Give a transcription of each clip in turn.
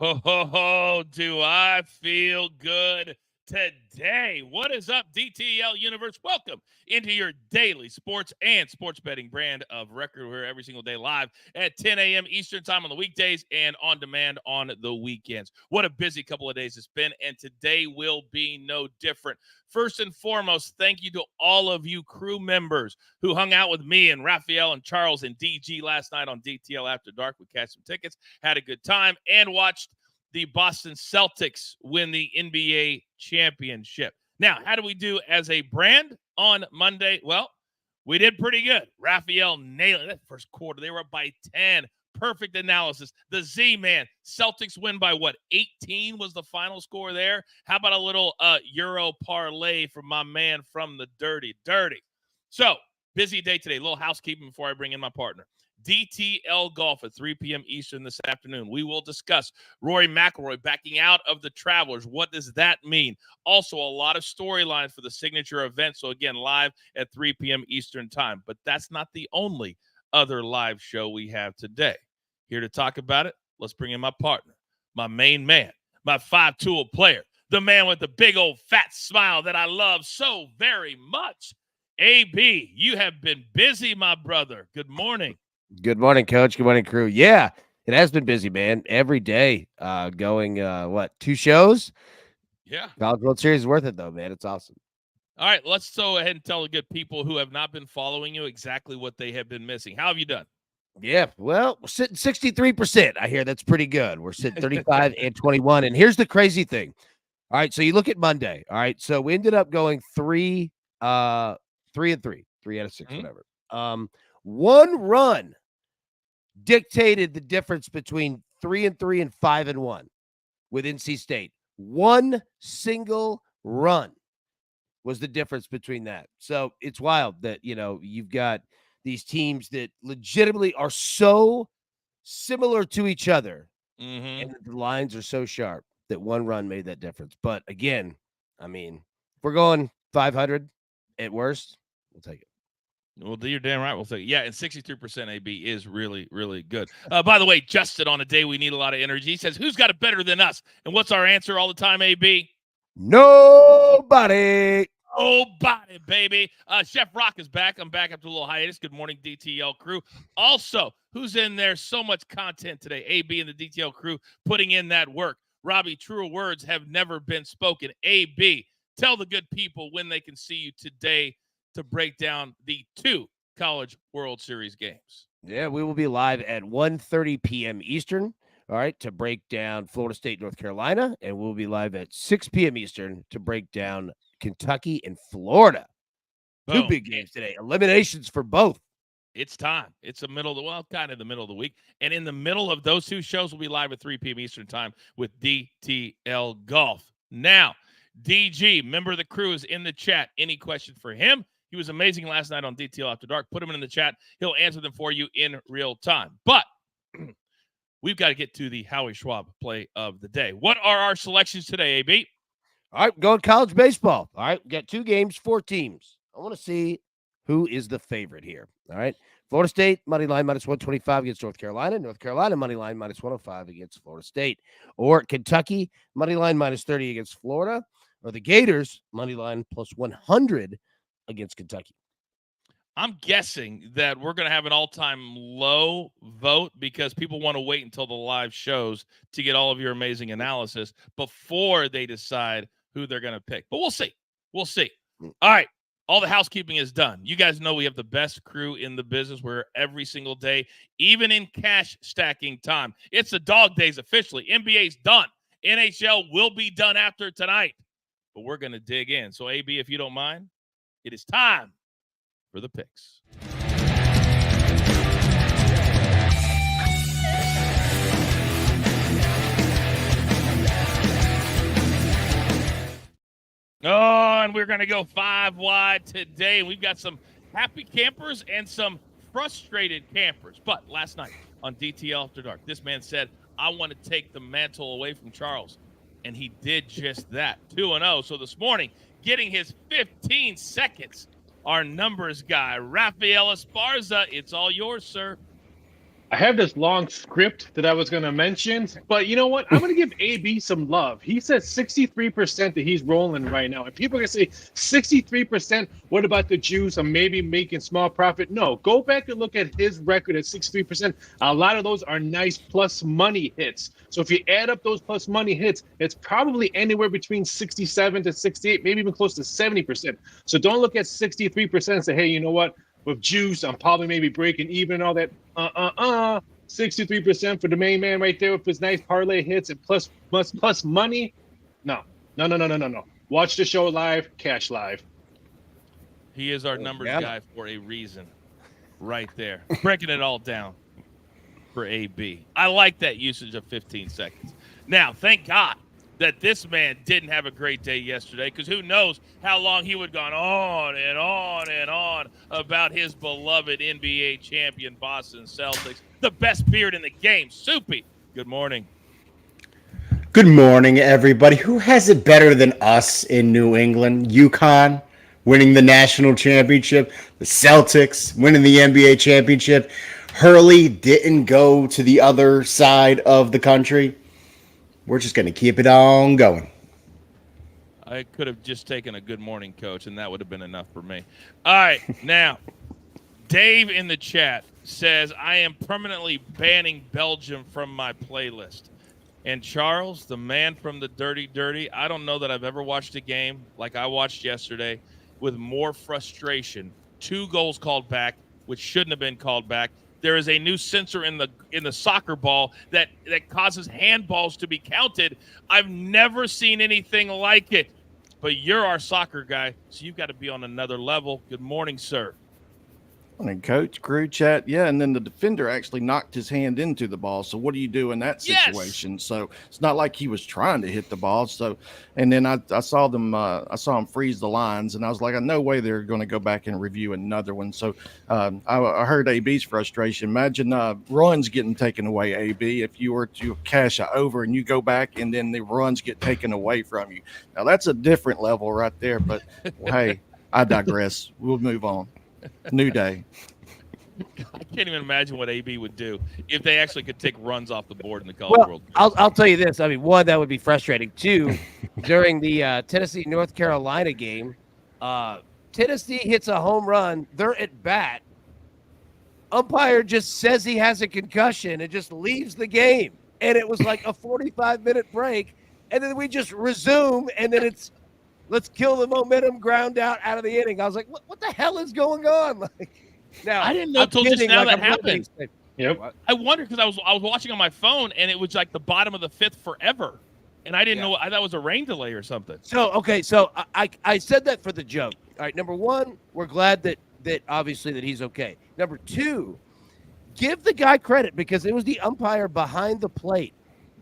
Oh, do I feel good today? What is up, DTL Universe? Welcome into your daily sports and sports betting brand of record. We're every single day live at 10 a.m. Eastern time on the weekdays and on demand on the weekends. What a busy couple of days it's been, and today will be no different. First and foremost, thank you to all of you crew members who hung out with me and Raphael and Charles and DG last night on DTL After Dark. We cashed some tickets, had a good time, and watched the Boston Celtics win the NBA championship. Now, how do we do as a brand on Monday? Well, we did pretty good. Raphael nailed it. That first quarter, they were up by 10. Perfect analysis. The Z-Man, Celtics win by what, 18 was the final score there? How about a little Euro parlay from my man from the Dirty? So, busy day today. A little housekeeping before I bring in my partner. DTL Golf at 3 p.m. Eastern this afternoon. We will discuss Rory McIlroy backing out of the Travelers. What does that mean? Also, a lot of storylines for the signature event. So, again, live at 3 p.m. Eastern time. But that's not the only other live show we have today. Here to talk about it, let's bring in my partner, my main man, my five-tool player, the man with the big old fat smile that I love so very much. AB, you have been busy, my brother. Good morning. Good morning, Coach. Good morning, crew. Yeah, it has been busy, man. Every day going, 2 shows? Yeah. College World Series is worth it, though, man. It's awesome. All right, let's go ahead and tell the good people who have not been following you exactly what they have been missing. How have you done? Yeah, well, we're sitting 63%. I hear that's pretty good. We're sitting 35 and 21. And here's the crazy thing. All right, so you look at Monday. All right, so we ended up going 3 and 3, 3 out of 6, whatever. One run dictated the difference between 3 and 3 and 5 and 1 with NC State. One single run was the difference between that. So it's wild that, you've got these teams that legitimately are so similar to each other, and the lines are so sharp that one run made that difference. But again, I mean, if we're going 500 at worst, we'll take it. Well, you're damn right. We'll take it. Yeah, and 63% AB is really, really good. By the way, Justin, on a day we need a lot of energy, he says, who's got it better than us? And what's our answer all the time, AB? Nobody. Nobody, baby. Chef Rock is back. I'm back after a little hiatus. Good morning, DTL crew. Also, who's in there? So much content today. AB and the DTL crew putting in that work. Robbie, truer words have never been spoken. AB, tell the good people when they can see you today to break down the 2 College World Series games. Yeah, we will be live at 1:30 p.m. Eastern, all right, to break down Florida State, North Carolina, and we'll be live at 6 p.m. Eastern to break down Kentucky and Florida. Boom. 2 big games today. Eliminations for both. It's time. It's the middle of kind of the middle of the week. And in the middle of those 2 shows, we'll be live at 3 p.m. Eastern time with DTL Golf. Now, DG, member of the crew, is in the chat. Any question for him? He was amazing last night on DTL After Dark. Put him in the chat. He'll answer them for you in real time. But we've got to get to the Howie Schwab play of the day. What are our selections today, AB? All right, going college baseball. All right, we got 2 games, 4 teams. I want to see who is the favorite here. All right, Florida State, money line minus 125 against North Carolina. North Carolina, money line minus 105 against Florida State. Or Kentucky, money line minus 30 against Florida. Or the Gators, money line plus 100 against Kentucky. I'm guessing that we're going to have an all-time low vote because people want to wait until the live shows to get all of your amazing analysis before they decide who they're going to pick. But we'll see. We'll see. All right. All the housekeeping is done. You guys know we have the best crew in the business. We're every single day, even in cash stacking time. It's the dog days officially. NBA's done. NHL will be done after tonight. But we're going to dig in. So, AB, if you don't mind, it is time for the picks. Oh, and we're going to go 5 wide today. We've got some happy campers and some frustrated campers. But last night on DTL After Dark, this man said, I want to take the mantle away from Charles. And he did just that. 2-0. So this morning, getting his 15 seconds, our numbers guy, Raphael Esparza. It's all yours, sir. I have this long script that I was going to mention, but you know what? I'm going to give AB some love. He said 63% that he's rolling right now. And people are going to say 63%. What about the Jews? I'm maybe making small profit. No, go back and look at his record at 63%. A lot of those are nice plus money hits. So if you add up those plus money hits, it's probably anywhere between 67 to 68, maybe even close to 70%. So don't look at 63% and say, hey, you know what? With juice, I'm probably maybe breaking even and all that. 63% for the main man right there with his nice parlay hits and plus money. No. Watch the show live, cash live. He is our numbers guy for a reason. Right there. Breaking it all down for AB. I like that usage of 15 seconds. Now, thank God that this man didn't have a great day yesterday, because who knows how long he would have gone on and on and on about his beloved NBA champion Boston Celtics, the best beard in the game. Soupy, good morning. Good morning, everybody. Who has it better than us in New England? UConn winning the national championship, the Celtics winning the NBA championship. Hurley didn't go to the other side of the country. We're just going to keep it on going. I could have just taken a good morning coach, and that would have been enough for me. All right, now, Dave in the chat says, I am permanently banning Belgium from my playlist. And Charles, the man from the Dirty, I don't know that I've ever watched a game like I watched yesterday with more frustration. 2 goals called back, which shouldn't have been called back. There is a new sensor in the soccer ball that causes handballs to be counted. I've never seen anything like it. But you're our soccer guy, so you've got to be on another level. Good morning, sir. Morning, coach, crew chat. Yeah, and then the defender actually knocked his hand into the ball. So what do you do in that situation? Yes. So it's not like he was trying to hit the ball. So, and then I saw him freeze the lines, and I was like, no way they're going to go back and review another one. So I heard AB's frustration. Imagine runs getting taken away, AB, if you were to cash over and you go back and then the runs get taken away from you. Now that's a different level right there. But hey, I digress. We'll move on. New day. I can't even imagine what AB would do if they actually could take runs off the board in the college world. I'll tell you this. I mean, 1, that would be frustrating. 2, during the Tennessee-North Carolina game, Tennessee hits a home run. They're at bat. Umpire just says he has a concussion and just leaves the game. And it was like a 45-minute break. And then we just resume, and then it's let's kill the momentum, ground out of the inning. I was like, what the hell is going on? Like, now I didn't know until just now that happened. Yep. I wondered because I was watching on my phone, and it was like the bottom of the 5th forever, and I didn't know. I thought it was a rain delay or something. So I said that for the joke. All right, number 1, we're glad that obviously that he's okay. Number 2, give the guy credit because it was the umpire behind the plate,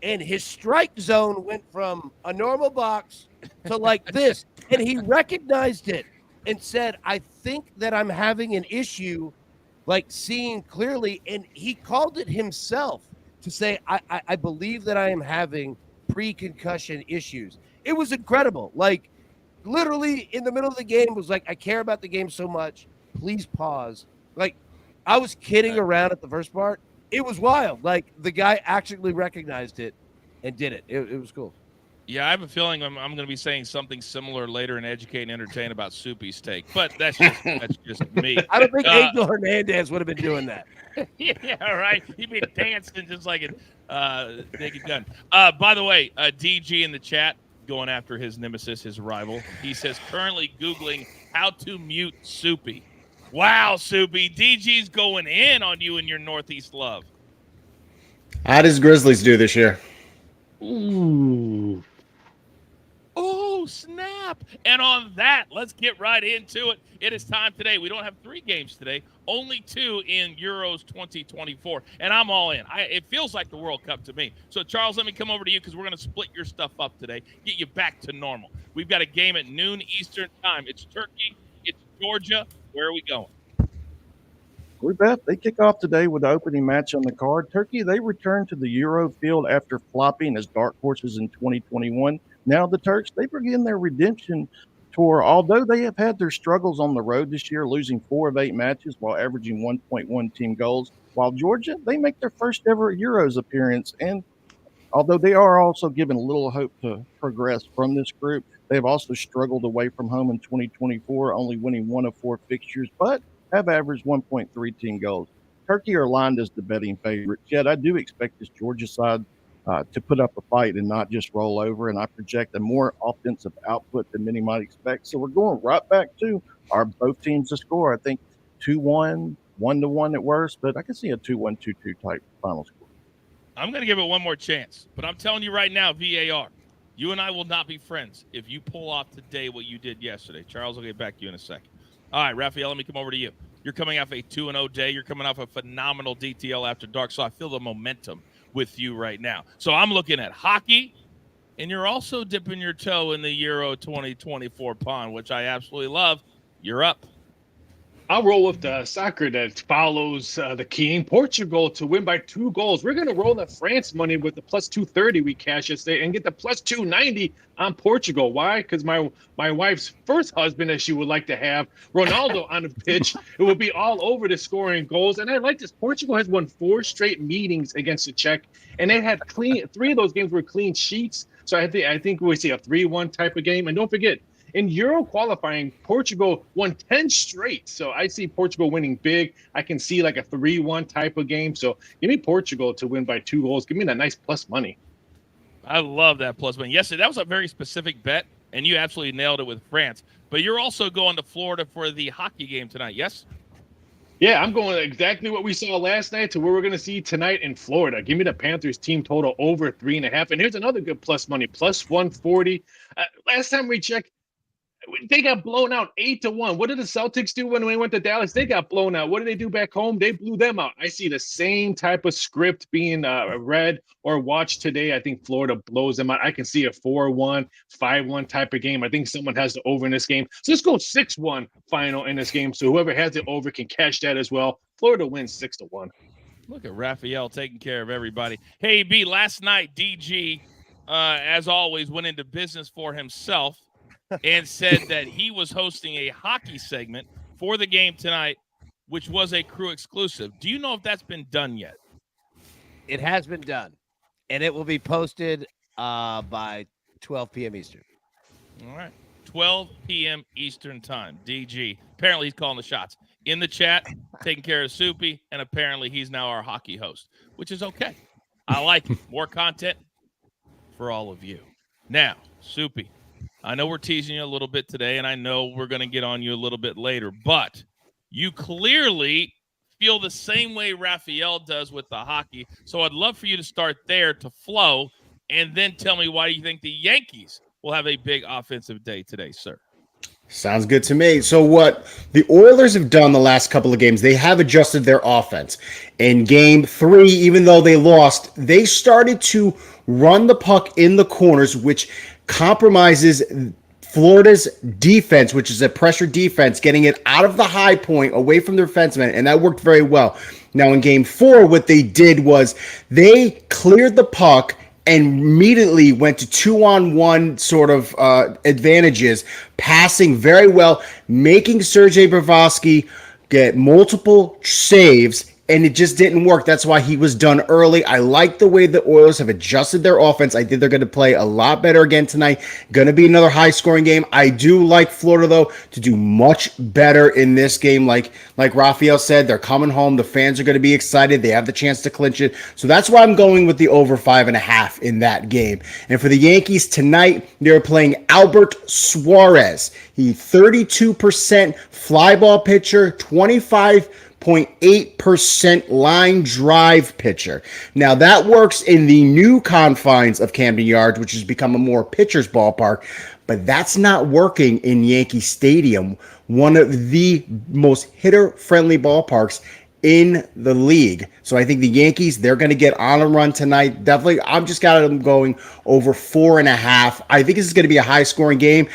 and his strike zone went from a normal box to like this, and he recognized it and said, I think that I'm having an issue like seeing clearly, and he called it himself to say, I believe that I am having pre-concussion issues. It was incredible. Like literally in the middle of the game was like, I care about the game so much, please pause. Like I was kidding around at the first part. It was wild. Like the guy actually recognized it and did it. It was cool. Yeah, I have a feeling I'm going to be saying something similar later in Educate and Entertain about Soupy's take, but that's just me. I don't think Angel Hernandez would have been doing that. Yeah, right. He'd be dancing just like a Naked Gun. By the way, DG in the chat going after his nemesis, his rival. He says currently Googling how to mute Soupy. Wow, Soupy. DG's going in on you and your Northeast love. How does Grizzlies do this year? Ooh. Oh, snap. And on that, let's get right into it. It is time today. We don't have 3 games today, only 2 in Euros 2024. And I'm all in. It feels like the World Cup to me. So, Charles, let me come over to you because we're going to split your stuff up today, get you back to normal. We've got a game at noon Eastern time. It's Turkey. It's Georgia. Where are we going? We bet they kick off today with the opening match on the card. Turkey, they return to the Euro field after flopping as dark horses in 2021. Now the Turks, they begin their redemption tour, although they have had their struggles on the road this year, losing 4 of 8 matches while averaging 1.1 team goals. While Georgia, they make their first ever Euros appearance, and although they are also given little hope to progress from this group, they've also struggled away from home in 2024, only winning 1 of 4 fixtures, but have averaged 1.3 team goals. Turkey are lined as the betting favorites, yet I do expect this Georgia side to put up a fight and not just roll over, and I project a more offensive output than many might expect. So we're going right back to our both teams to score. I think 2-1, 1-1 at worst, but I can see a 2-1, 2-2 type final score. I'm going to give it one more chance, but I'm telling you right now, VAR, you and I will not be friends if you pull off today what you did yesterday. Charles, I'll get back to you in a second. All right, Raphael, let me come over to you. You're coming off a 2-0 day. You're coming off a phenomenal DTL after dark, so I feel the momentum with you right now. So I'm looking at hockey, and you're also dipping your toe in the Euro 2024 pond, which I absolutely love. You're up. I'll roll with the soccer that follows the king. Portugal to win by 2 goals. We're going to roll the France money with the plus 230 we cashed yesterday and get the plus 290 on Portugal. Why? Because my wife's first husband, as she would like to have, Ronaldo on the pitch, it will be all over the scoring goals. And I like this. Portugal has won 4 straight meetings against the Czech, and they had 3 of those games were clean sheets. So I think we see a 3-1 type of game. And don't forget, in Euro qualifying, Portugal won 10 straight. So I see Portugal winning big. I can see like a 3-1 type of game. So give me Portugal to win by 2 goals. Give me that nice plus money. I love that plus money. Yes, that was a very specific bet, and you absolutely nailed it with France. But you're also going to Florida for the hockey game tonight, yes? Yeah, I'm going exactly what we saw last night to where we're going to see tonight in Florida. Give me the Panthers team total over 3.5. And here's another good plus money, plus 140. Last time we checked, they got blown out 8-1. What did the Celtics do when we went to Dallas? They got blown out. What did they do back home? They blew them out. I see the same type of script being read or watched today. I think Florida blows them out. I can see a 4-1, 5-1 type of game. I think someone has the over in this game. So let's go 6-1 final in this game. So whoever has it over can catch that as well. Florida wins 6-1. Look at Raphael taking care of everybody. Hey, B, last night, DG, as always, went into business for himself and said that he was hosting a hockey segment for the game tonight, which was a crew exclusive. Do you know if that's been done yet? It has been done, and it will be posted by 12 p.m. Eastern. All right. 12 p.m. Eastern time. DG. Apparently he's calling the shots. In the chat, taking care of Soupy, and apparently he's now our hockey host, which is okay. I like it. More content for all of you. Now, Soupy, I know we're teasing you a little bit today, and I know we're going to get on you a little bit later, but you clearly feel the same way Raphael does with the hockey. So I'd love for you to start there to flow, and then tell me why you think the Yankees will have a big offensive day today, sir. Sounds good to me. So what the Oilers have done the last couple of games, they have adjusted their offense. In game 3, even though they lost, they started to run the puck in the corners, which compromises Florida's defense, which is a pressure defense, getting it out of the high point away from their defensemen, and that worked very well. Now in game 4, what they did was they cleared the puck and immediately went to 2-on-1 sort of advantages, passing very well, making Sergei Bobrovsky get multiple saves, and it just didn't work. That's why he was done early. I like the way the Oilers have adjusted their offense. I think they're going to play a lot better again tonight. Going to be another high-scoring game. I do like Florida, though, to do much better in this game. Like Raphael said, they're coming home. The fans are going to be excited. They have the chance to clinch it. So that's why I'm going with the over 5.5 in that game. And for the Yankees tonight, they're playing Albert Suarez. He's 32% fly ball pitcher, 25.8% line drive pitcher. Now that works in the new confines of Camden Yards, which has become a more pitcher's ballpark, but that's not working in Yankee Stadium, one of the most hitter-friendly ballparks in the league. So I think the Yankees, they're going to get on a run tonight. Definitely, I've just got them going over 4.5. I think this is going to be a high-scoring game.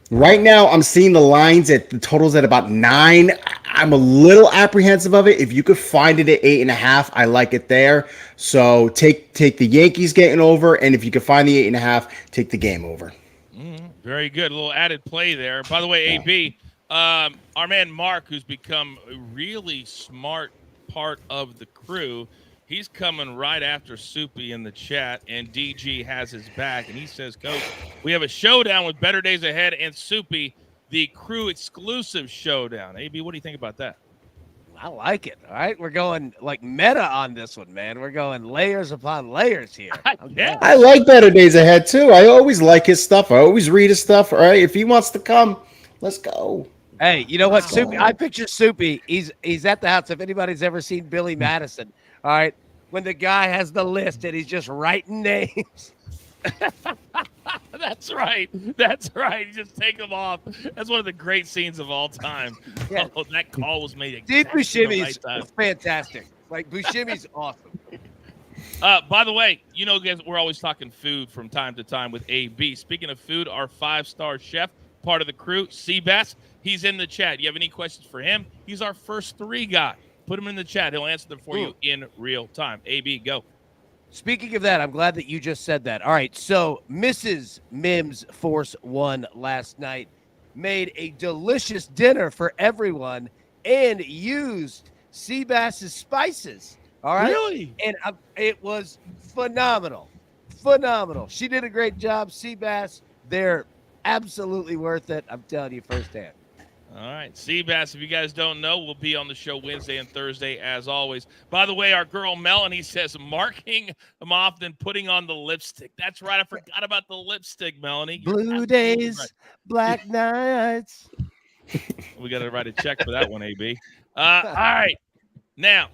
Right now, I'm seeing the lines at the totals at about 9. I'm a little apprehensive of it. If you could find it at 8.5, I like it there. So take the Yankees getting over, and if you can find the 8.5, take the game over. Very good. A little added play there. By the way, AB, our man Mark, who's become a really smart part of the crew, he's coming right after Soupy in the chat, and DG has his back, and he says, Coach, we have a showdown with Better Days Ahead and Soupy, the crew exclusive showdown. AB, what do you think about that? I like it. All right. We're going like meta on this one, man. We're going layers upon layers here. Yeah. I like Better Days Ahead too. I always like his stuff. I always read his stuff. All right. If he wants to come, let's go. Hey, you know what, Soupy? I picture Soupy. He's at the house. If anybody's ever seen Billy Madison, all right, when the guy has the list and he's just writing names. That's right. That's right. You just take them off. That's one of the great scenes of all time. Yeah. Oh, that call was made Steve exactly Buscemi's the right time. fantastic. Like, Buscemi's awesome. By the way, you know, guys, we're always talking food from time to time with AB. Speaking of food, our 5-star chef, part of the crew, Seabass, he's in the chat. You have any questions for him? He's our first 3 guy. Put him in the chat. He'll answer them for you in real time. AB, go. Speaking of that, I'm glad that you just said that. All right, so Mrs. Mims Force One last night made a delicious dinner for everyone and used Seabass's spices. All right, Really? and it was phenomenal, phenomenal. She did a great job, Seabass. They're absolutely worth it. I'm telling you firsthand. All right. Seabass, if you guys don't know, we'll be on the show Wednesday and Thursday as always. By the way, our girl Melanie says marking them off, then putting on the lipstick. That's right. I forgot about the lipstick, Melanie. You're Blue absolutely days, right. black nights. We got to write a check for that one, AB. All right. Now,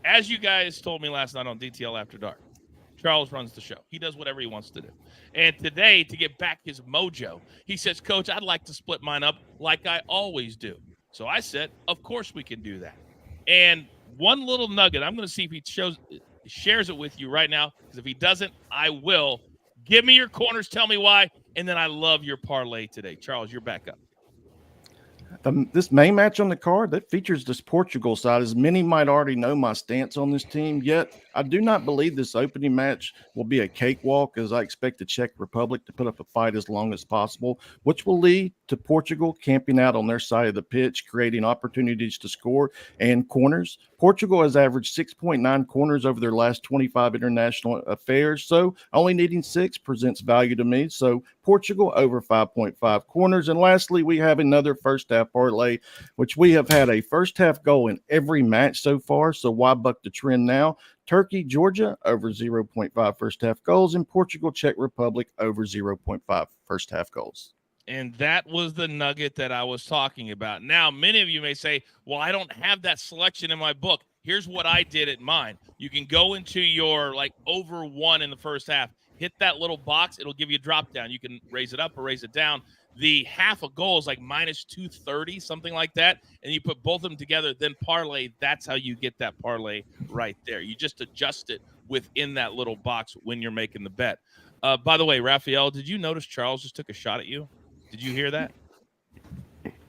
as you guys told me last night on DTL After Dark, Charles runs the show. He does whatever he wants to do. And today, to get back his mojo, he says, Coach, I'd like to split mine up like I always do. So I said, of course we can do that. And one little nugget, I'm going to see if he shares it with you right now, because if he doesn't, I will. Give me your corners, tell me why, and then I love your parlay today. Charles, you're back up. This main match on the card that features this Portugal side, as many might already know my stance on this team, yet I do not believe this opening match will be a cakewalk, as I expect the Czech Republic to put up a fight as long as possible, which will lead to Portugal camping out on their side of the pitch, creating opportunities to score and corners. Portugal has averaged 6.9 corners over their last 25 international affairs, so only needing 6 presents value to me. So Portugal over 5.5 corners. And lastly, we have another first half parlay, which we have had a first half goal in every match so far. So why buck the trend now? Turkey, Georgia over 0.5 first half goals, and Portugal, Czech Republic over 0.5 first half goals. And that was the nugget that I was talking about. Now, many of you may say, well, I don't have that selection in my book. Here's what I did at mine. You can go into your over 1 in the first half, hit that little box. It'll give you a drop down. You can raise it up or raise it down. The half a goal is like minus 230, something like that. And you put both of them together, then parlay. That's how you get that parlay right there. You just adjust it within that little box when you're making the bet. By the way, Raphael, did you notice Charles just took a shot at you? Did you hear that?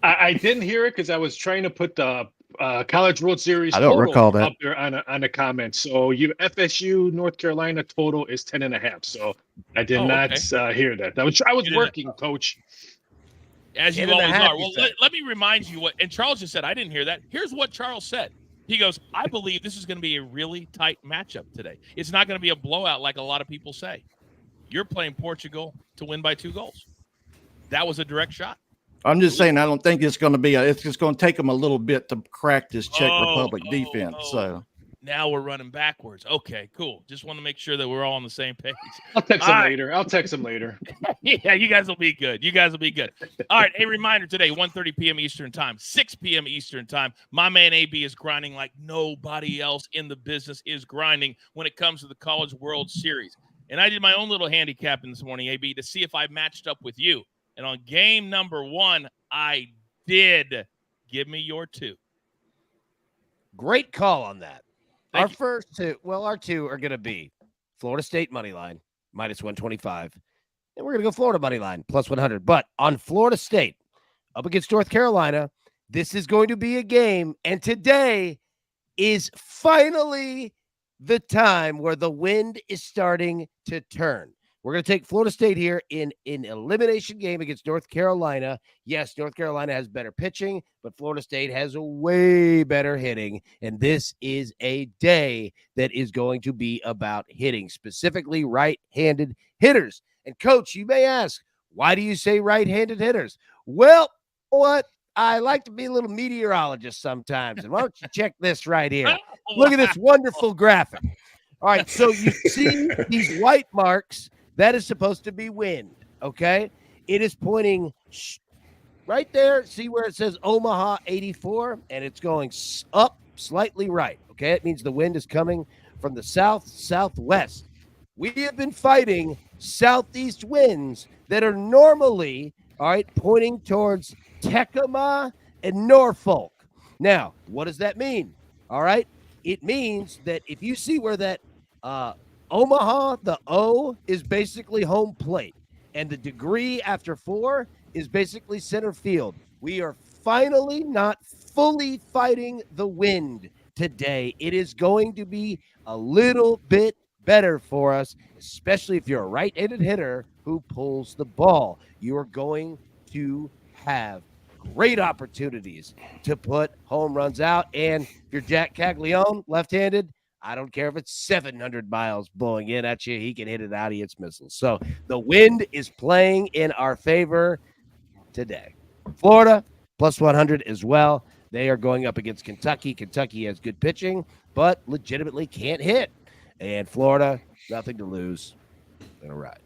I didn't hear it because I was trying to put the College World Series I don't total recall that. up there on a comment. So FSU North Carolina total is 10.5. So I did not hear that. I was working, Coach. As you 10.5, always are. you Well, said. let me remind you what, and Charles just said, I didn't hear that. Here's what Charles said. He goes, I believe this is going to be a really tight matchup today. It's not going to be a blowout like a lot of people say. You're playing Portugal to win by 2 goals. That was a direct shot. I'm just saying, I don't think it's going to be it's just going to take them a little bit to crack this Czech Republic defense. So now we're running backwards. Okay, cool. Just want to make sure that we're all on the same page. I'll text him later. Yeah, you guys will be good. You guys will be good. All right, a reminder today, 1:30 p.m. Eastern time, 6 p.m. Eastern time. My man AB is grinding like nobody else in the business is grinding when it comes to the College World Series. And I did my own little handicapping this morning, AB, to see if I matched up with you. And on game number 1, I did. Give me your 2. Great call on that. Thank you. Our two are going to be Florida State money line, minus 125. And we're going to go Florida money line, plus 100. But on Florida State, up against North Carolina, this is going to be a game. And today is finally the time where the wind is starting to turn. We're going to take Florida State here in an elimination game against North Carolina. Yes, North Carolina has better pitching, but Florida State has a way better hitting. And this is a day that is going to be about hitting, specifically right-handed hitters. And, Coach, you may ask, why do you say right-handed hitters? Well, what? I like to be a little meteorologist sometimes. And why don't you check this right here? Look at this wonderful graphic. All right, so you see these white marks. That is supposed to be wind, okay? It is pointing right there. See where it says Omaha 84? And it's going up slightly right, okay? It means the wind is coming from the southwest. We have been fighting southeast winds that are normally, all right, pointing towards Tecuma and Norfolk. Now, what does that mean? All right, it means that if you see where that Omaha, the O is basically home plate, and the degree after 4 is basically center field. We are finally not fully fighting the wind today. It is going to be a little bit better for us, especially if you're a right-handed hitter who pulls the ball. You are going to have great opportunities to put home runs out. And if you're Jack Caglione, left-handed, I don't care if it's 700 miles blowing in at you. He can hit it out. He hits missiles. So the wind is playing in our favor today. Florida, plus 100 as well. They are going up against Kentucky. Kentucky has good pitching, but legitimately can't hit. And Florida, nothing to lose. All right.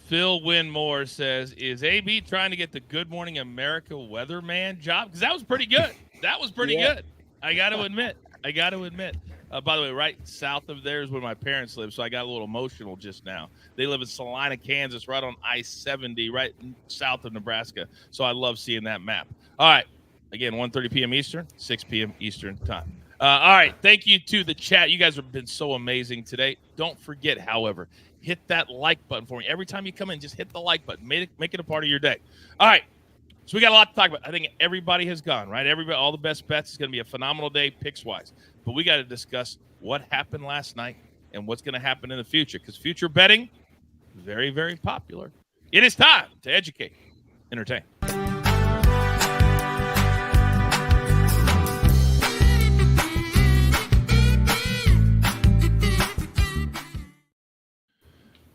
Phil Winmore says, is AB trying to get the Good Morning America weatherman job? Because that was pretty good. That was pretty good. I got to admit. By the way, right south of there is where my parents live, so I got a little emotional just now. They live in Salina, Kansas, right on I-70, right south of Nebraska. So I love seeing that map. All right. Again, 1:30 p.m. Eastern, 6 p.m. Eastern time. All right. Thank you to the chat. You guys have been so amazing today. Don't forget, however, hit that like button for me. Every time you come in, just hit the like button. Make it a part of your day. All right. So we got a lot to talk about. I think everybody has gone, right? Everybody, all the best bets. It's going to be a phenomenal day picks-wise. But we got to discuss what happened last night and what's going to happen in the future, because future betting, very, very popular. It is time to educate, entertain.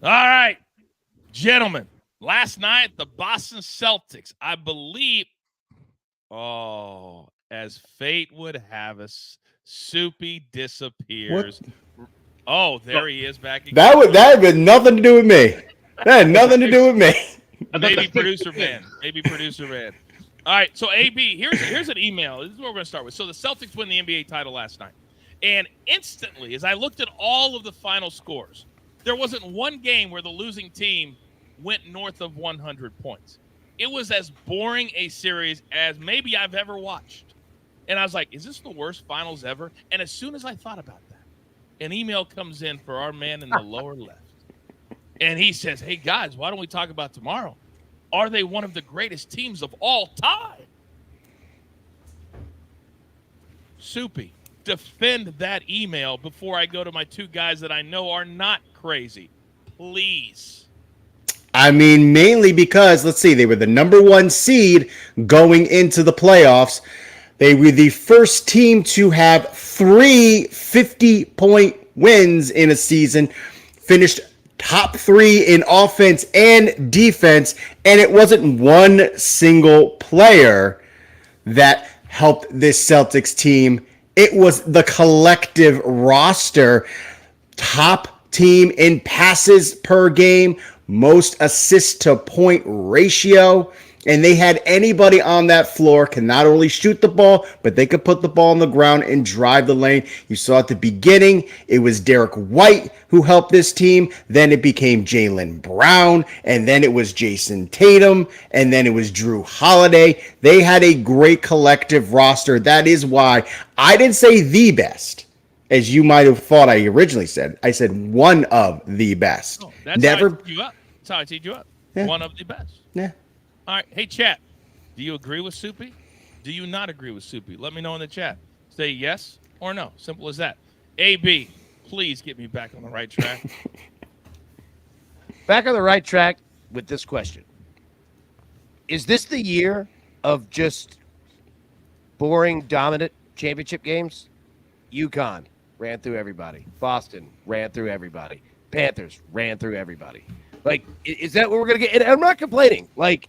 All right, gentlemen, last night, the Boston Celtics, I believe, as fate would have us, Soupy disappears. What? Oh, there he is back again. That had nothing to do with me. That had nothing to do with me. Maybe producer man. All right, so AB, here's an email. This is what we're going to start with. So the Celtics win the NBA title last night. And instantly, as I looked at all of the final scores, there wasn't one game where the losing team went north of 100 points. It was as boring a series as maybe I've ever watched. And I was like, is this the worst finals ever? And as soon as I thought about that, an email comes in for our man in the lower left. And he says, hey, guys, why don't we talk about tomorrow? Are they one of the greatest teams of all time? Soupy, defend that email before I go to my two guys that I know are not crazy. Please. I mean, mainly because, let's see, they were the number 1 seed going into the playoffs. They were the first team to have 3 50-point wins in a season, finished top 3 in offense and defense, and it wasn't one single player that helped this Celtics team. It was the collective roster. Top team in passes per game, most assists to point ratio, and they had anybody on that floor can not only shoot the ball, but they could put the ball on the ground and drive the lane. You saw at the beginning, it was Derek White who helped this team. Then it became Jaylen Brown, and then it was Jason Tatum, and then it was Drew Holiday. They had a great collective roster. That is why I didn't say the best, as you might have thought I originally said. I said one of the best. Oh, that's how I teed you up. That's how I teed you up. Yeah. One of the best. Yeah. All right. Hey, chat. Do you agree with Soupy? Do you not agree with Soupy? Let me know in the chat. Say yes or no. Simple as that. AB, please get me back on the right track. back on the right track with this question. Is this the year of just boring, dominant championship games? UConn ran through everybody. Boston ran through everybody. Panthers ran through everybody. Like, is that what we're going to get? And I'm not complaining. Like,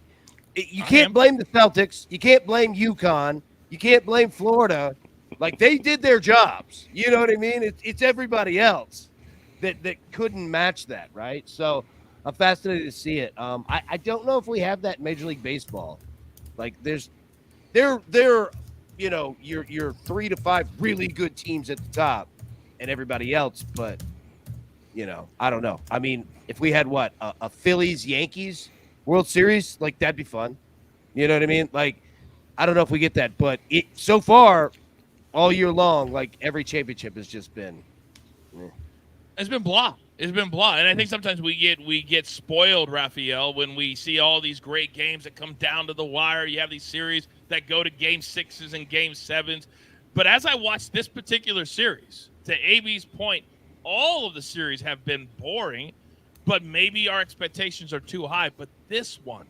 you can't blame the Celtics. You can't blame UConn. You can't blame Florida. Like, they did their jobs. You know what I mean? It's everybody else that couldn't match that, right? So I'm fascinated to see it. I don't know if we have that in Major League Baseball. Like, there you know, your 3 to 5 really good teams at the top and everybody else, but you know, I don't know. I mean, if we had a Phillies Yankees World Series, like that'd be fun. You know what I mean? Like, I don't know if we get that, but so far all year long, like every championship has just been It's been blah. It's been blah. And I think sometimes we get spoiled, Raphael, when we see all these great games that come down to the wire. You have these series that go to game 6s and game 7s. But as I watch this particular series, to AB's point, all of the series have been boring, but maybe our expectations are too high. But this one,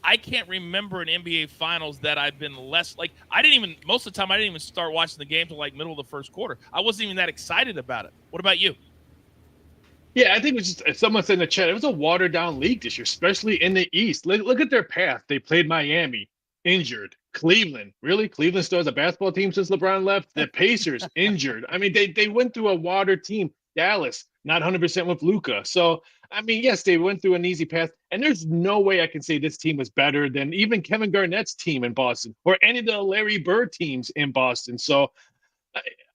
I can't remember an NBA Finals that I've been less like. Most of the time, I didn't even start watching the game until like middle of the first quarter. I wasn't even that excited about it. What about you? Yeah, I think it was just someone said in the chat, it was a watered down league this year, especially in the East. Look at their path. They played Miami, injured. Cleveland, really? Cleveland still has a basketball team since LeBron left. The Pacers, injured. I mean, they went through a watered team. Dallas, not 100% with Luka. So, I mean, yes, they went through an easy path. And there's no way I can say this team was better than even Kevin Garnett's team in Boston or any of the Larry Bird teams in Boston. So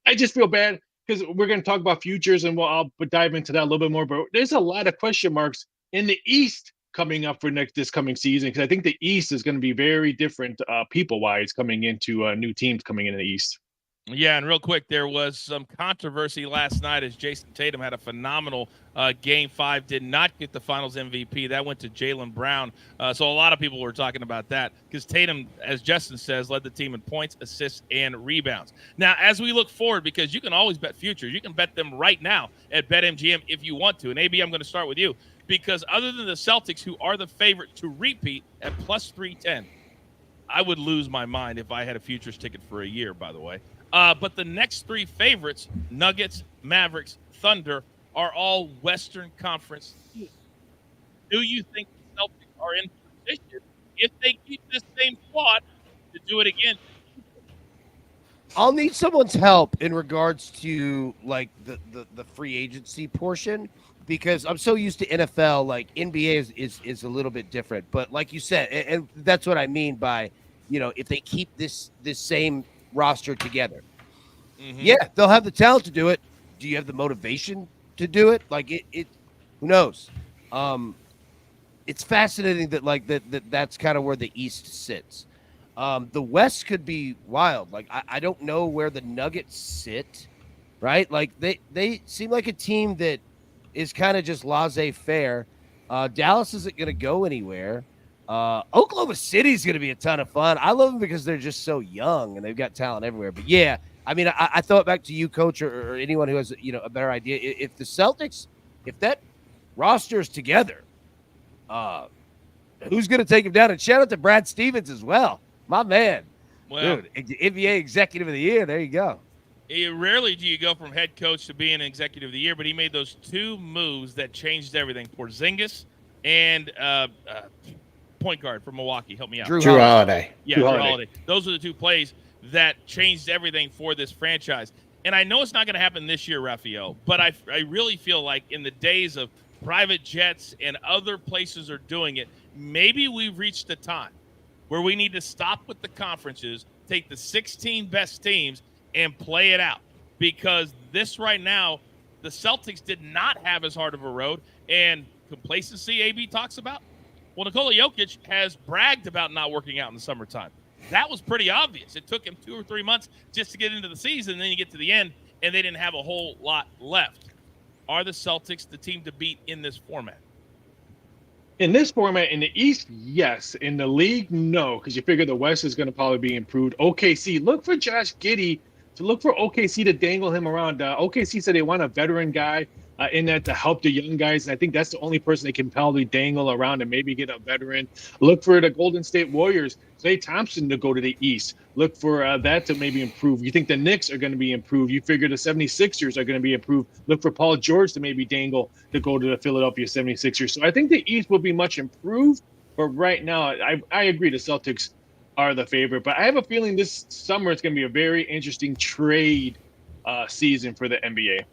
I just feel bad because we're going to talk about futures and I'll dive into that a little bit more. But there's a lot of question marks in the East coming up for this coming season, because I think the East is going to be very different people-wise coming into new teams coming in the East. Yeah, and real quick, there was some controversy last night as Jason Tatum had a phenomenal Game 5, did not get the Finals MVP. That went to Jaylen Brown. So a lot of people were talking about that because Tatum, as Justin says, led the team in points, assists, and rebounds. Now, as we look forward, because you can always bet futures, you can bet them right now at BetMGM if you want to. And AB, I'm going to start with you because other than the Celtics, who are the favorite to repeat at plus 310, I would lose my mind if I had a futures ticket for a year, by the way. But the next three favorites, Nuggets, Mavericks, Thunder, are all Western Conference teams. Do you think the Celtics are in position, if they keep this same squad, to do it again? I'll need someone's help in regards to like the free agency portion, because I'm so used to NFL. Like NBA is a little bit different, but like you said, and that's what I mean by, you know, if they keep this same roster together, yeah, they'll have the talent to do it. Do you have the motivation to do it? Like it who knows? It's fascinating that that's kind of where the East sits. The West could be wild. Like I don't know where the Nuggets sit, right? Like they seem like a team that is kind of just laissez-faire. Dallas isn't going to go anywhere. Oklahoma City is going to be a ton of fun. I love them because they're just so young and they've got talent everywhere. But yeah, I mean, I throw it back to you, Coach, or anyone who has, you know, a better idea. If the Celtics, if that roster is together, who's going to take him down? And shout out to Brad Stevens as well, my man. Well, dude, NBA Executive of the Year. There you go. Rarely do you go from head coach to being an Executive of the Year, but he made those two moves that changed everything. Porzingis and point guard from Milwaukee. Help me out. Drew Holiday. Yeah, Drew Holiday. Those are the two plays that changed everything for this franchise. And I know it's not going to happen this year, Raphael, but I really feel like in the days of private jets and other places are doing it, maybe we've reached the time where we need to stop with the conferences, take the 16 best teams, and play it out. Because this right now, the Celtics did not have as hard of a road. And complacency AB talks about, well, Nikola Jokic has bragged about not working out in the summertime. That was pretty obvious. It took him 2 or 3 months just to get into the season, and then you get to the end, and they didn't have a whole lot left. Are the Celtics the team to beat in this format? In this format, in the East, yes. In the league, no, because you figure the West is going to probably be improved. OKC, look for Josh Giddey to look for OKC to dangle him around. OKC said they want a veteran guy. in that to help the young guys. And I think that's the only person they can probably dangle around and maybe get a veteran. Look for the Golden State Warriors, Klay Thompson, to go to the East. Look for that to maybe improve. You think the Knicks are going to be improved. You figure the 76ers are going to be improved. Look for Paul George to maybe dangle to go to the Philadelphia 76ers. So I think the East will be much improved. But right now, I agree the Celtics are the favorite. But I have a feeling this summer it's going to be a very interesting trade season for the NBA.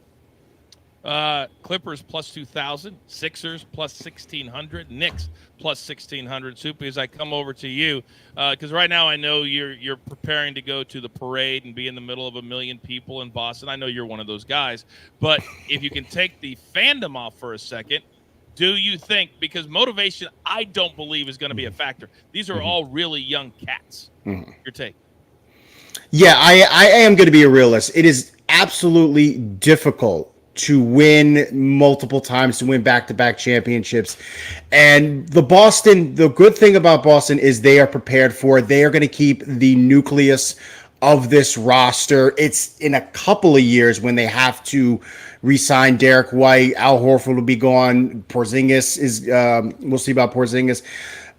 Clippers plus 2,000, Sixers plus 1,600, Knicks plus 1,600. Soupy, as I come over to you, because right now I know you're preparing to go to the parade and be in the middle of 1 million people in Boston. I know you're one of those guys. But if you can take the fandom off for a second, do you think, because motivation I don't believe is going to be a factor. These are all really young cats. Your take? Yeah, I am going to be a realist. It is absolutely difficult to win multiple times, to win back-to-back championships. And the good thing about Boston is they are prepared for it. They are going to keep the nucleus of this roster. It's in a couple of years when they have to re-sign Derek White. Al Horford will be gone. Porzingis is, we'll see about Porzingis.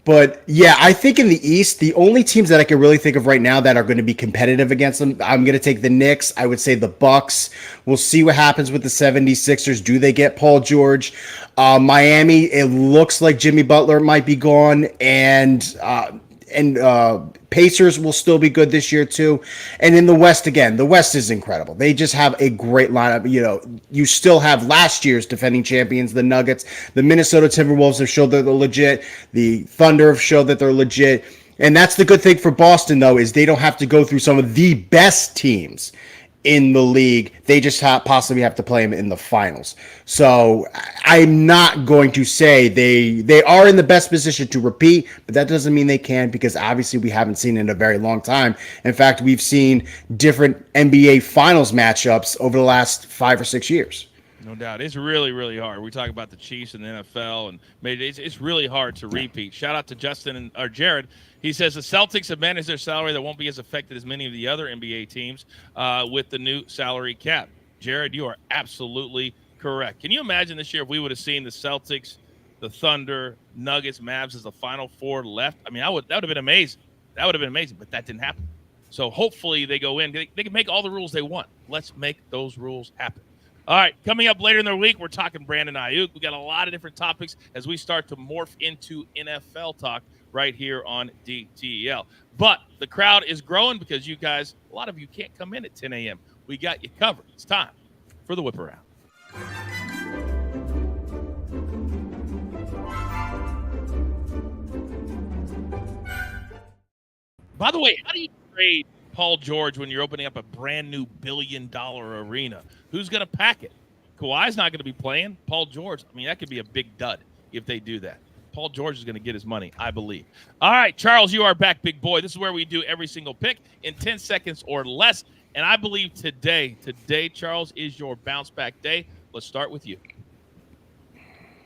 But yeah, I think in the East, the only teams that I can really think of right now that are going to be competitive against them, I'm going to take the Knicks. I would say the Bucks. We'll see what happens with the 76ers. Do they get Paul George? Miami, it looks like Jimmy Butler might be gone, and Pacers will still be good this year too. And in the West, again, the West is incredible. They just have a great lineup. You know, you still have last year's defending champions, the Nuggets. The Minnesota Timberwolves have showed that they're legit. The Thunder have showed that they're legit. And that's the good thing for Boston, though, is they don't have to go through some of the best teams in the league. They just possibly have to play them in the finals. So I'm not going to say they are in the best position to repeat, but that doesn't mean they can, because obviously we haven't seen it in a very long time. In fact, we've seen different NBA finals matchups over the last 5 or 6 years. No doubt. It's really, really hard. We talk about the Chiefs and the NFL, and it's really hard to repeat. Shout out to Justin or Jared. He says the Celtics have managed their salary that won't be as affected as many of the other NBA teams with the new salary cap. Jared, you are absolutely correct. Can you imagine this year if we would have seen the Celtics, the Thunder, Nuggets, Mavs as the Final Four left? I mean, that would have been amazing. That would have been amazing, but that didn't happen. So hopefully they go in. They can make all the rules they want. Let's make those rules happen. All right, coming up later in the week, we're talking Brandon Ayuk. We got a lot of different topics as we start to morph into NFL talk right here on DTL. But the crowd is growing because you guys, a lot of you can't come in at 10 a.m. We got you covered. It's time for the whip around. By the way, how do you trade Paul George when you're opening up a brand new billion-dollar arena? Who's going to pack it? Kawhi's not going to be playing. Paul George, I mean, that could be a big dud if they do that. Paul George is going to get his money, I believe. All right, Charles, you are back, big boy. This is where we do every single pick in 10 seconds or less. And I believe today, Charles, is your bounce back day. Let's start with you.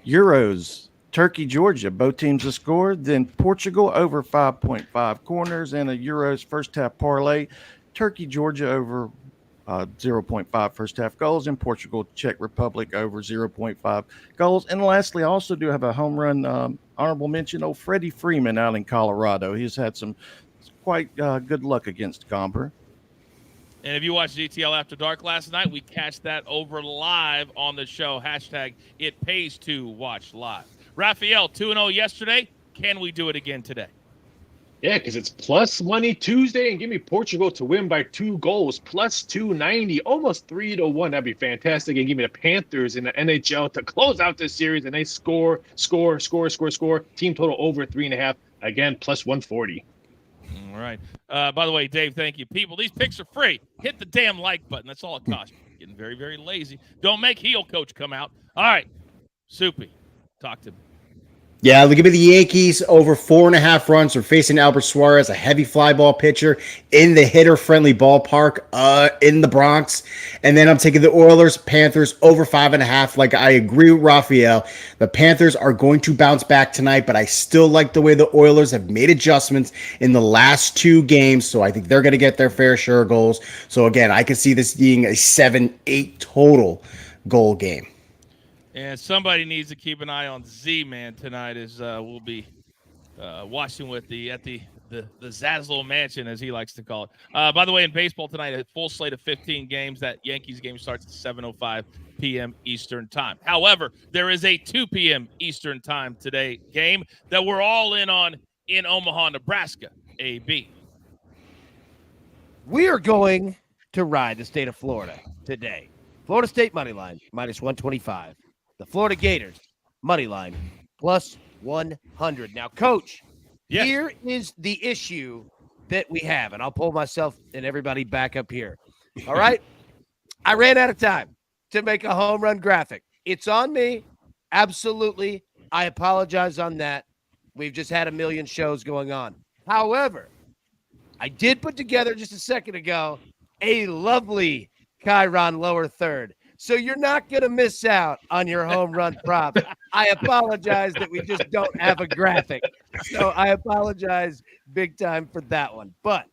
Euros, Turkey, Georgia. Both teams have scored. Then Portugal over 5.5 corners and a Euros first half parlay. Turkey, Georgia over 0.5 first half goals, and Portugal, Czech Republic over 0.5 goals. And lastly, I also do have a home run honorable mention. Old Freddie Freeman out in Colorado. He's had some quite good luck against Comber. And if you watched DTL After Dark last night, we catched that over live on the show. Hashtag it pays to watch live. Raphael, 2-0 yesterday. Can we do it again today? Yeah, because it's plus money Tuesday, and give me Portugal to win by 2 goals, plus 290, almost 3-1. That'd be fantastic. And give me the Panthers in the NHL to close out this series, and they score. Team total over 3.5. Again, plus 140. All right. By the way, Dave, thank you. People, these picks are free. Hit the damn like button. That's all it costs. Getting very, very lazy. Don't make heel coach come out. All right. Soupy, talk to me. Yeah, look at the Yankees over 4.5 runs. They're facing Albert Suarez, a heavy fly ball pitcher in the hitter-friendly ballpark in the Bronx. And then I'm taking the Oilers, Panthers over 5.5. Like, I agree with Raphael. The Panthers are going to bounce back tonight, but I still like the way the Oilers have made adjustments in the last 2 games. So I think they're going to get their fair share of goals. So again, I can see this being a 7-8 total goal game. And somebody needs to keep an eye on Z-Man tonight as we'll be watching with the Zaslow Mansion, as he likes to call it. By the way, in baseball tonight, a full slate of 15 games. That Yankees game starts at 7:05 p.m. Eastern time. However, there is a 2 p.m. Eastern time today game that we're all in on in Omaha, Nebraska. AB. We are going to ride the state of Florida today. Florida State money line -125. The Florida Gators money line +100. Now, Coach, Yes. here is the issue that we have, and I'll pull myself and everybody back up here. All right? I ran out of time to make a home run graphic. It's on me. Absolutely. I apologize on that. We've just had a million shows going on. However, I did put together just a second ago a lovely Chiron lower third. So you're not going to miss out on your home run prop. I apologize that we just don't have a graphic. So I apologize big time for that one. But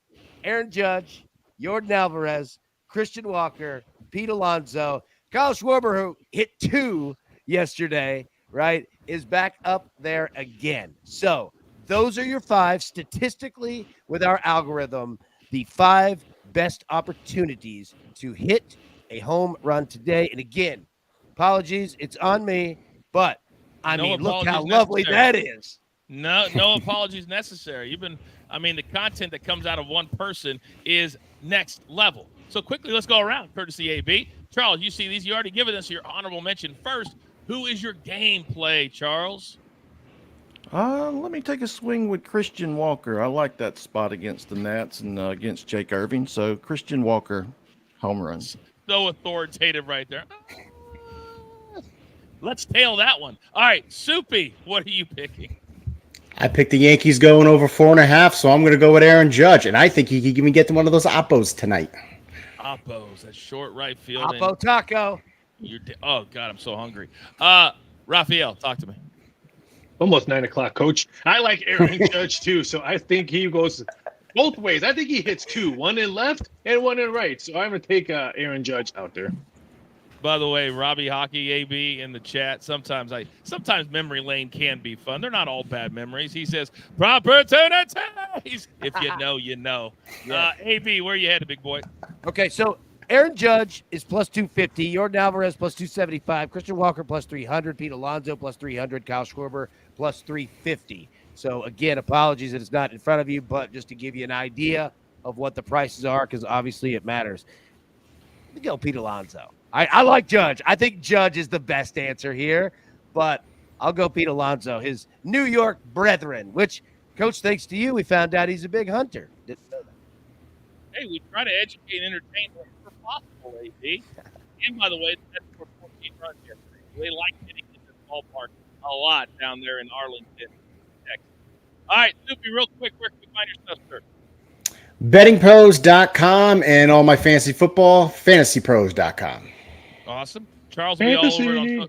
Aaron Judge, Jordan Alvarez, Christian Walker, Pete Alonso, Kyle Schwarber, who hit 2 yesterday, right, is back up there again. So those are your 5 statistically with our algorithm, the 5 best opportunities to hit a home run today. And again, apologies, it's on me, but I mean, look how lovely that is. No apologies necessary. The content that comes out of one person is next level. So quickly, let's go around, courtesy AB. Charles, you see these. You already given us your honorable mention first. Who is your game play, Charles? Let me take a swing with Christian Walker. I like that spot against the Nats and against Jake Irving. So Christian Walker, home runs. So authoritative right there. Let's tail that one. All right, Soupy, what are you picking? I picked the Yankees going over 4.5, so I'm going to go with Aaron Judge, and I think he could even get to one of those Oppos tonight. Oppos, that short right field. Oppo taco. Oh, God, I'm so hungry. Raphael, talk to me. Almost 9 o'clock, Coach. I like Aaron Judge too, so I think he goes both ways. I think he hits 2, one in left and one in right. So I'm gonna take Aaron Judge out there. By the way, Robbie Hockey AB in the chat. Sometimes memory lane can be fun. They're not all bad memories. He says opportunities. If you know, you know. Yeah. AB, where you headed, big boy? Okay, so Aaron Judge is +250. Jordan Alvarez +275. Christian Walker +300. Pete Alonso +300. Kyle Schwarber +350. So again, apologies that it's not in front of you, but just to give you an idea of what the prices are, because obviously it matters. Let me go Pete Alonso. I like Judge. I think Judge is the best answer here, but I'll go Pete Alonso, his New York brethren, which, Coach, thanks to you, we found out he's a big hunter. Didn't know that. Hey, we try to educate and entertain wherever possible, AB. And by the way, that's for 14 runs yesterday. They like hitting in this ballpark a lot down there in Arlington, Texas. All right, Soupy, real quick, where can we find your stuff, sir? Bettingpros.com and all my fantasy football, fantasypros.com. Awesome. Charles will be all over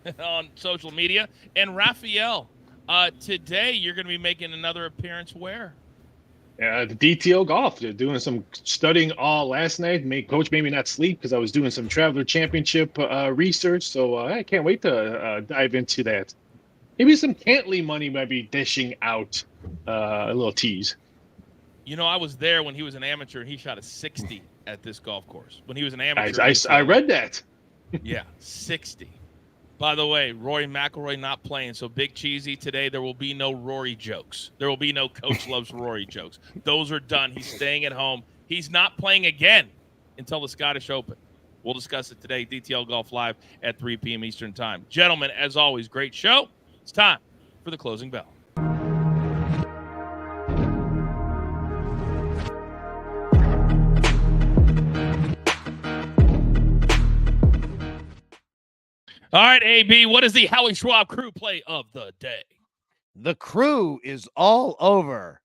it on social media. And Raphael, today you're going to be making another appearance where? The DTO golf. They're doing some studying all last night. Coach made me not sleep because I was doing some Traveler Championship research. So I can't wait to dive into that. Maybe some Cantley money might be dishing out a little tease. You know, I was there when he was an amateur and he shot a 60 at this golf course. When he was an amateur. I read that. Yeah, 60. By the way, Rory McIlroy not playing, so Big Cheesy today, there will be no Rory jokes. There will be no Coach Loves Rory jokes. Those are done. He's staying at home. He's not playing again until the Scottish Open. We'll discuss it today, DTL Golf Live at 3 p.m. Eastern Time. Gentlemen, as always, great show. It's time for the closing bell. All right, AB, what is the Howie Schwab crew play of the day? The crew is all over.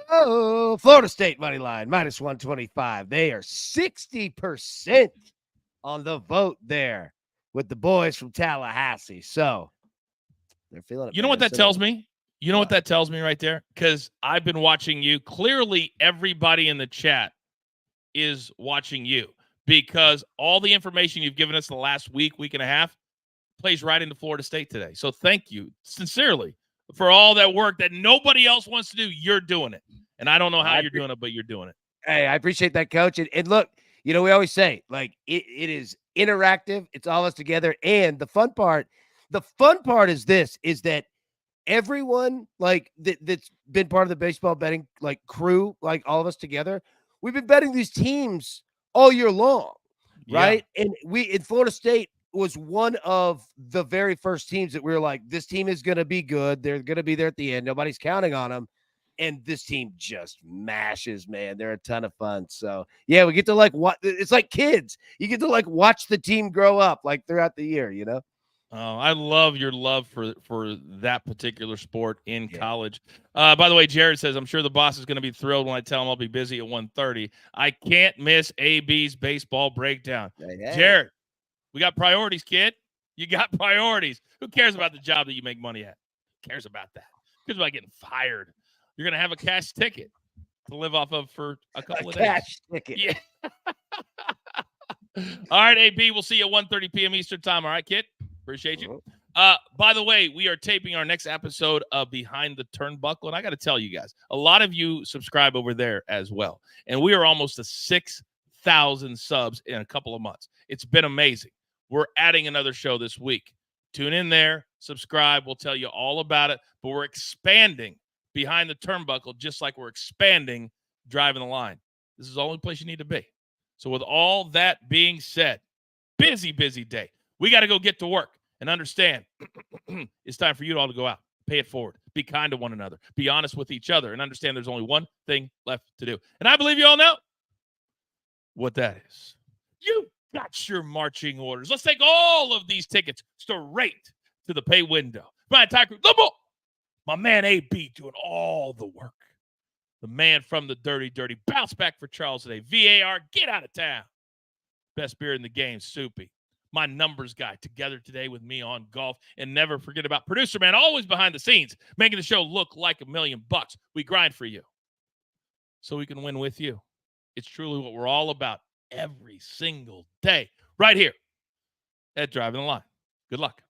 Florida State money line -125. They are 60% on the vote there with the boys from Tallahassee. So they're feeling it. You know what that tells me? You know what that tells me right there? Because I've been watching you. Clearly, everybody in the chat is watching you. because all the information you've given us the last week and a half plays right into Florida State today. So thank you sincerely for all that work that nobody else wants to do. You're doing it. And I don't know how you're doing it, but you're doing it. Hey, I appreciate that, Coach. And look, we always say, like, it is interactive. It's all us together. And the fun part is that everyone, like, that's been part of the baseball betting, like, crew, like all of us together, we've been betting these teams all year long, right? Yeah. And in Florida State was one of the very first teams that we were like, this team is going to be good. They're going to be there at the end. Nobody's counting on them. And this team just mashes, man. They're a ton of fun. So, yeah, we get to, like, what it's like kids. You get to, like, watch the team grow up, like, throughout the year, Oh, I love your love for that particular sport in college. By the way, Jared says, I'm sure the boss is going to be thrilled when I tell him I'll be busy at 1:30. I can't miss AB's baseball breakdown. Hey. Jared, we got priorities, kid. You got priorities. Who cares about the job that you make money at? Who cares about that? Who cares about getting fired? You're going to have a cash ticket to live off of for a couple of days. Cash ticket. Yeah. All right, AB, we'll see you at 1:30 p.m. Eastern time. All right, kid? Appreciate you. By the way, we are taping our next episode of Behind the Turnbuckle, and I got to tell you guys, a lot of you subscribe over there as well, and we are almost to 6,000 subs in a couple of months. It's been amazing. We're adding another show this week. Tune in there, subscribe. We'll tell you all about it, but we're expanding Behind the Turnbuckle just like we're expanding Driving the Line. This is the only place you need to be. So with all that being said, busy day. We got to go get to work and understand it's time for you all to go out, pay it forward, be kind to one another, be honest with each other, and understand there's only one thing left to do. And I believe you all know what that is. You got your marching orders. Let's take all of these tickets straight to the pay window. Brian Tyker, the ball. My man AB doing all the work. The man from the dirty bounce back for Charles today. VAR, get out of town. Best beer in the game, Soupy. My numbers guy together today with me on golf. And never forget about producer man, always behind the scenes, making the show look like $1 million. We grind for you so we can win with you. It's truly what we're all about every single day right here at Driving the Line. Good luck.